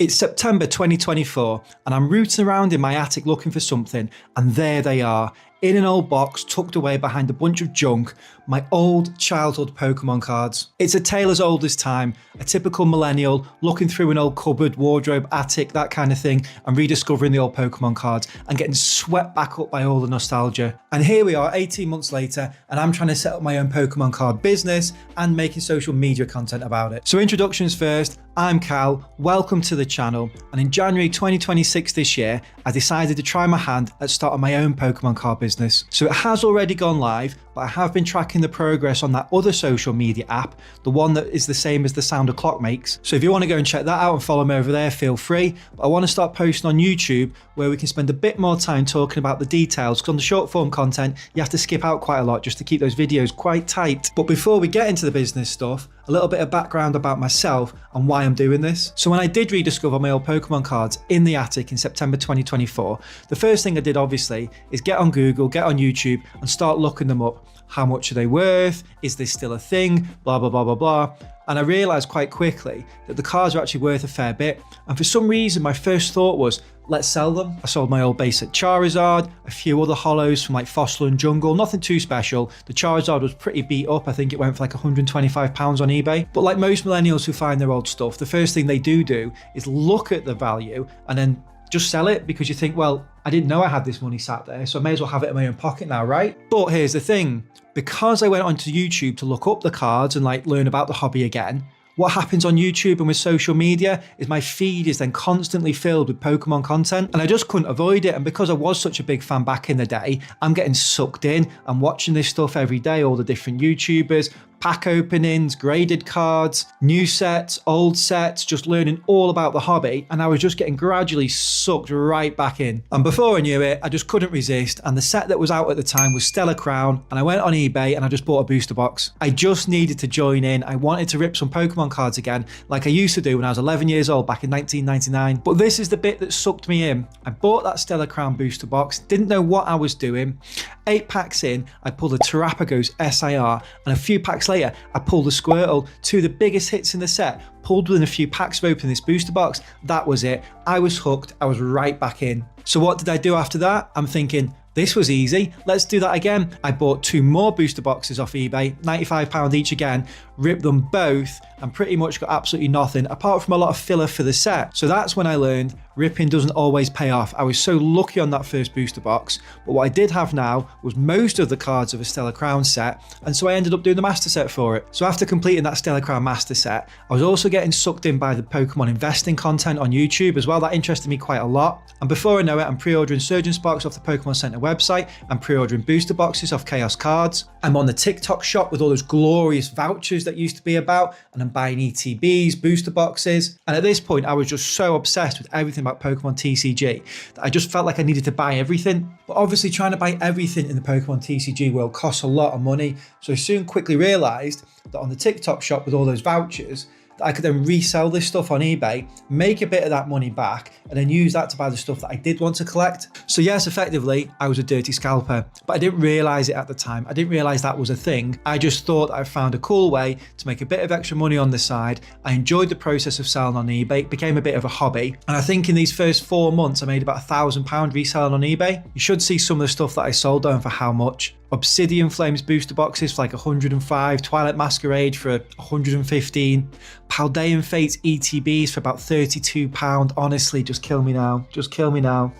It's September 2024 and I'm rooting around in my attic looking for something, and there they are, in an old box tucked away behind a bunch of junk, my old childhood Pokemon cards. It's a tale as old as time, a typical millennial looking through an old cupboard, wardrobe, attic, that kind of thing, and rediscovering the old Pokemon cards and getting swept back up by all the nostalgia. And here we are 18 months later, and I'm trying to set up my own Pokemon card business and making social media content about it. So introductions first, I'm Cal, welcome to the channel, and in January 2026 this year, I decided to try my hand at starting my own Pokemon card business. So it has already gone live, but I have been tracking the progress on that other social media app, the one that is the same as the sound a clock makes. So if you want to go and check that out and follow me over there, feel free. But I want to start posting on YouTube where we can spend a bit more time talking about the details, because on the short form content, you have to skip out quite a lot just to keep those videos quite tight. But before we get into the business stuff, a little bit of background about myself and why I'm doing this. So when I did rediscover my old Pokemon cards in the attic in September 2024, the first thing I did obviously is get on Google, get on YouTube and start looking them up. How much are they worth? Is this still a thing? Blah, blah, blah, blah, blah. And I realized quite quickly that the cards are actually worth a fair bit. And for some reason, my first thought was, let's sell them. I sold my old basic Charizard, a few other holos from like Fossil and Jungle, nothing too special. The Charizard was pretty beat up. I think it went for like £125 on eBay. But like most millennials who find their old stuff, the first thing they do is look at the value and then just sell it, because you think, well, I didn't know I had this money sat there, so I may as well have it in my own pocket now, right? But here's the thing, because I went onto YouTube to look up the cards and like learn about the hobby again, what happens on YouTube and with social media is my feed is then constantly filled with Pokemon content, and I just couldn't avoid it. And because I was such a big fan back in the day, I'm getting sucked in. I'm watching this stuff every day, all the different YouTubers, pack openings, graded cards, new sets, old sets, just learning all about the hobby. And I was just getting gradually sucked right back in. And before I knew it, I just couldn't resist. And the set that was out at the time was Stellar Crown. And I went on eBay and I just bought a booster box. I just needed to join in. I wanted to rip some Pokemon cards again, like I used to do when I was 11 years old back in 1999. But this is the bit that sucked me in. I bought that Stellar Crown booster box, didn't know what I was doing. 8 packs in, I pulled a Terrapagos SIR, and a few packs later, I pulled a Squirtle, two of the biggest hits in the set. Pulled within a few packs of opening this booster box. That was it. I was hooked. I was right back in. So what did I do after that? I'm thinking, this was easy. Let's do that again. I bought 2 more booster boxes off eBay, £95 each again, ripped them both, and pretty much got absolutely nothing apart from a lot of filler for the set. So that's when I learned ripping doesn't always pay off. I was so lucky on that first booster box, but what I did have now was most of the cards of a Stellar Crown set, and so I ended up doing the master set for it. So after completing that Stellar Crown master set, I was also getting sucked in by the Pokemon investing content on YouTube as well. That interested me quite a lot. And before I know it, I'm pre-ordering Surgeon Sparks off the Pokemon Center website. I'm pre-ordering booster boxes off Chaos Cards. I'm on the TikTok shop with all those glorious vouchers that used to be about, and I'm buying ETBs, booster boxes. And at this point, I was just so obsessed with everything about Pokemon TCG that I just felt like I needed to buy everything. But obviously trying to buy everything in the Pokemon TCG world costs a lot of money. So I soon quickly realized that on the TikTok shop with all those vouchers, I could then resell this stuff on eBay, make a bit of that money back, and then use that to buy the stuff that I did want to collect. So yes, effectively, I was a dirty scalper, but I didn't realize it at the time. I didn't realize that was a thing. I just thought I found a cool way to make a bit of extra money on the side. I enjoyed the process of selling on eBay. It became a bit of a hobby. And I think in these first 4 months, I made about £1,000 reselling on eBay. You should see some of the stuff that I sold on for how much. Obsidian Flames booster boxes for like 105, Twilight Masquerade for 115, Paldean Fates ETBs for about £32. Honestly, just kill me now. Just kill me now.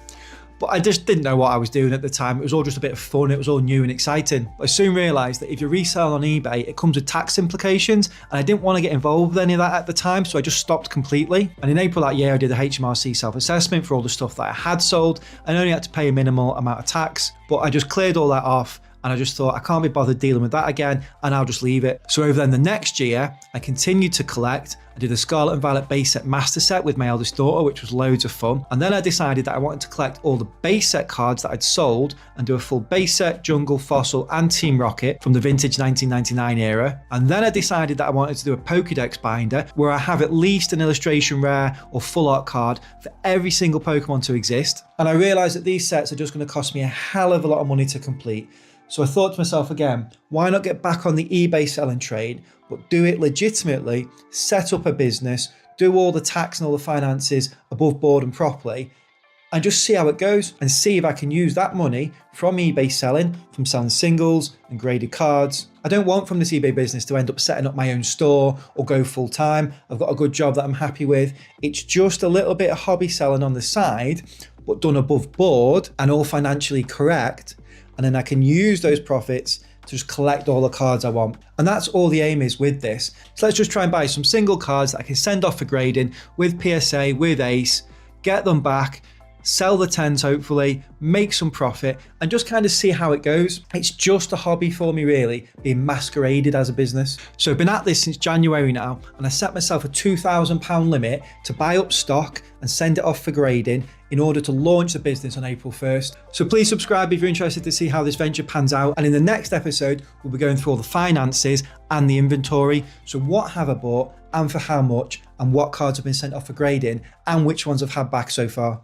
But I just didn't know what I was doing at the time. It was all just a bit of fun. It was all new and exciting. But I soon realized that if you resell on eBay, it comes with tax implications. And I didn't want to get involved with any of that at the time. So I just stopped completely. And in April that year, I did a HMRC self-assessment for all the stuff that I had sold. I only had to pay a minimal amount of tax, but I just cleared all that off. And I just thought, I can't be bothered dealing with that again, and I'll just leave it. So over then the next year, I continued to collect. I did a Scarlet and Violet base set master set with my eldest daughter, which was loads of fun. And then I decided that I wanted to collect all the base set cards that I'd sold and do a full base set, Jungle, Fossil, and Team Rocket from the vintage 1999 era. And then I decided that I wanted to do a Pokédex binder where I have at least an illustration rare or full art card for every single Pokemon to exist. And I realized that these sets are just going to cost me a hell of a lot of money to complete. So I thought to myself again, why not get back on the eBay selling trade, but do it legitimately, set up a business, do all the tax and all the finances above board and properly, and just see how it goes and see if I can use that money from eBay selling, from selling singles and graded cards. I don't want from this eBay business to end up setting up my own store or go full time. I've got a good job that I'm happy with. It's just a little bit of hobby selling on the side, but done above board and all financially correct. And then I can use those profits to just collect all the cards I want. And that's all the aim is with this. So let's just try and buy some single cards that I can send off for grading with PSA, with Ace, get them back, sell the 10s hopefully, make some profit, and just kind of see how it goes. It's just a hobby for me really, being masqueraded as a business. So I've been at this since January now, and I set myself a £2,000 limit to buy up stock and send it off for grading in order to launch the business on April 1st. So please subscribe if you're interested to see how this venture pans out. And in the next episode, we'll be going through all the finances and the inventory. So what have I bought and for how much, and what cards have been sent off for grading and which ones I've had back so far.